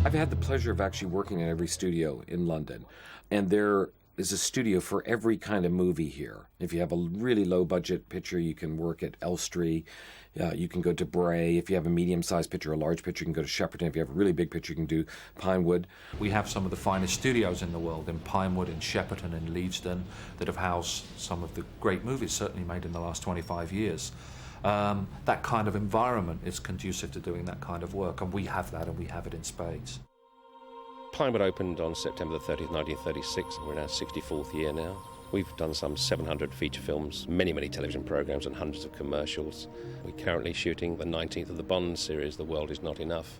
I've had the pleasure of actually working in every studio in London, and there is a studio for every kind of movie here. If you have a really low-budget picture, you can work at Elstree. You can go to Bray. If you have a medium-sized picture or a large picture, you can go to Shepperton. If you have a really big picture, you can do Pinewood. We have some of the finest studios in the world, in Pinewood, in Shepperton, in Leavesden, that have housed some of the great movies certainly made in the last 25 years. That kind of environment is conducive to doing that kind of work, and we have that, and we have it in spades. Pinewood opened on September the 30th, 1936, and we're in our 64th year now. We've done some 700 feature films, many, many television programmes and hundreds of commercials. We're currently shooting the 19th of the Bond series, The World Is Not Enough.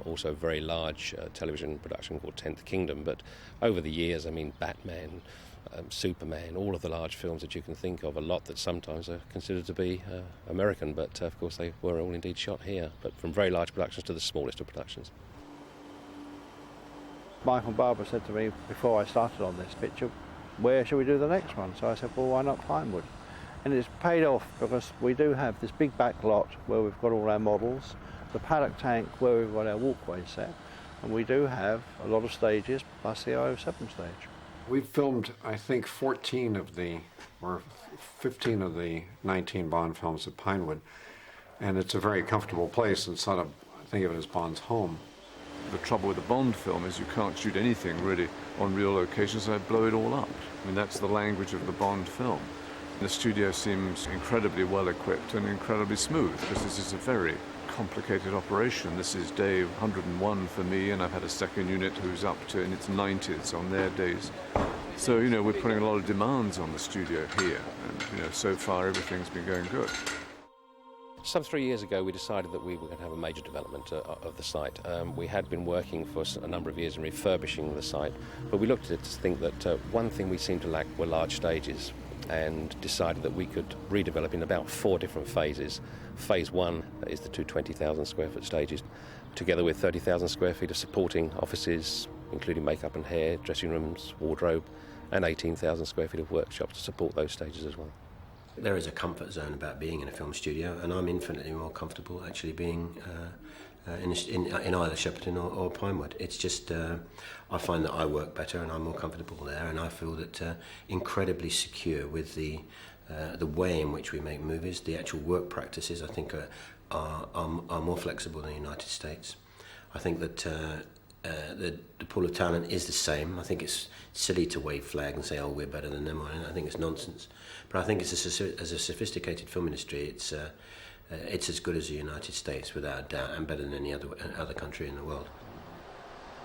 Also a very large television production called 10th Kingdom, but over the years, I mean, Batman, Superman, all of the large films that you can think of, a lot that sometimes are considered to be American, but of course they were all indeed shot here, but from very large productions to the smallest of productions. Michael and Barbara said to me before I started on this picture, where shall we do the next one? So I said, well, why not Pinewood? And it's paid off because we do have this big back lot where we've got all our models, the paddock tank where we've got our walkway set, and we do have a lot of stages plus the IO7 stage. We've filmed, I think, 14 of the, or 15 of the 19 Bond films at Pinewood, and it's a very comfortable place and sort of think of it as Bond's home. The trouble with a Bond film is you can't shoot anything really on real locations, so they blow it all up. I mean, that's the language of the Bond film. The studio seems incredibly well equipped and incredibly smooth, because this is a very complicated operation. This is day 101 for me, and I've had a second unit who's up to in its 90s on their days. So, you know, we're putting a lot of demands on the studio here, and, you know, so far everything's been going good. Some 3 years ago we decided that we were going to have a major development of the site. We had been working for a number of years in refurbishing the site, but we looked at it to think that one thing we seemed to lack were large stages, and decided that we could redevelop in about 4 different phases. Phase 1 is the two 20,000 square foot stages, together with 30,000 square feet of supporting offices, including makeup and hair, dressing rooms, wardrobe, and 18,000 square feet of workshops to support those stages as well. There is a comfort zone about being in a film studio, and I'm infinitely more comfortable actually being in either Shepperton or Pinewood. It's just, I find that I work better and I'm more comfortable there, and I feel that incredibly secure with the way in which we make movies. The actual work practices, I think, are more flexible than the United States. I think that the pool of talent is the same. I think it's silly to wave flag and say, oh, we're better than them. I think it's nonsense. But I think as a sophisticated film industry, it's as good as the United States, without a doubt, and better than any other country in the world.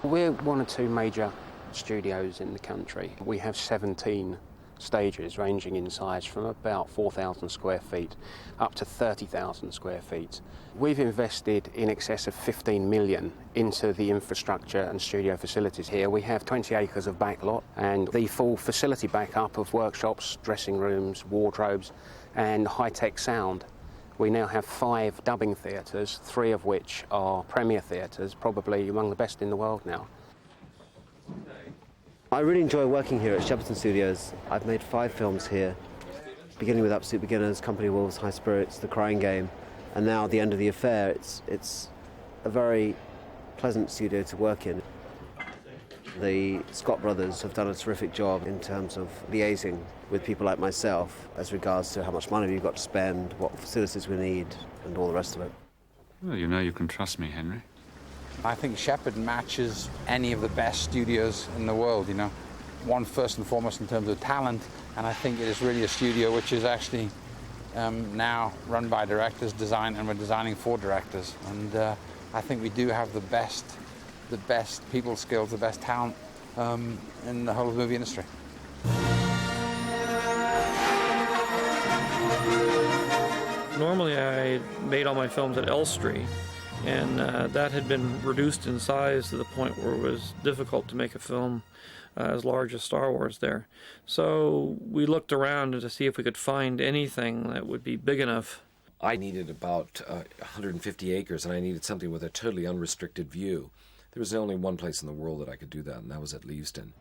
We're one of 2 major studios in the country. We have 17 stages ranging in size from about 4,000 square feet up to 30,000 square feet. We've invested in excess of 15 million into the infrastructure and studio facilities here. We have 20 acres of backlot and the full facility backup of workshops, dressing rooms, wardrobes and high-tech sound. We now have 5 dubbing theatres, 3 of which are premier theatres, probably among the best in the world now. I really enjoy working here at Shepperton Studios. I've made 5 films here, beginning with Absolute Beginners, Company Wolves, High Spirits, The Crying Game, and now The End of the Affair. It's a very pleasant studio to work in. The Scott brothers have done a terrific job in terms of liaising with people like myself as regards to how much money we've got to spend, what facilities we need, and all the rest of it. Well, you know you can trust me, Henry. I think Shepperton matches any of the best studios in the world, you know. One, first and foremost, in terms of talent, and I think it is really a studio which is actually now run by directors, and we're designing for directors. And I think we do have the best people skills, the best talent in the whole of the movie industry. Normally I made all my films at Elstree, and that had been reduced in size to the point where it was difficult to make a film as large as Star Wars there. So we looked around to see if we could find anything that would be big enough. I needed about 150 acres, and I needed something with a totally unrestricted view. There was only one place in the world that I could do that, and that was at Leavesden.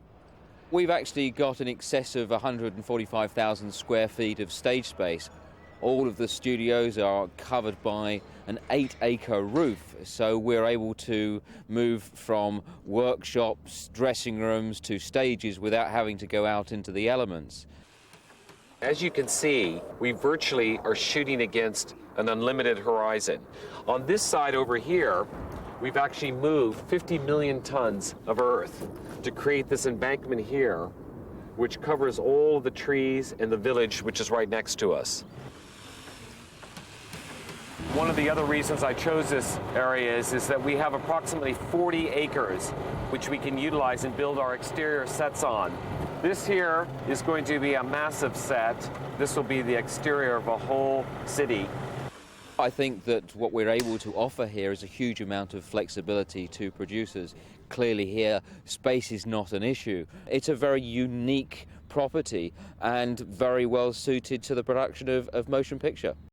We've actually got in excess of 145,000 square feet of stage space. All of the studios are covered by an 8-acre roof, so we're able to move from workshops, dressing rooms to stages without having to go out into the elements. As you can see, we virtually are shooting against an unlimited horizon. On this side over here, we've actually moved 50 million tons of earth to create this embankment here, which covers all of the trees and the village which is right next to us. One of the other reasons I chose this area is that we have approximately 40 acres which we can utilize and build our exterior sets on. This here is going to be a massive set. This will be the exterior of a whole city. I think that what we're able to offer here is a huge amount of flexibility to producers. Clearly here, space is not an issue. It's a very unique property and very well suited to the production of motion picture.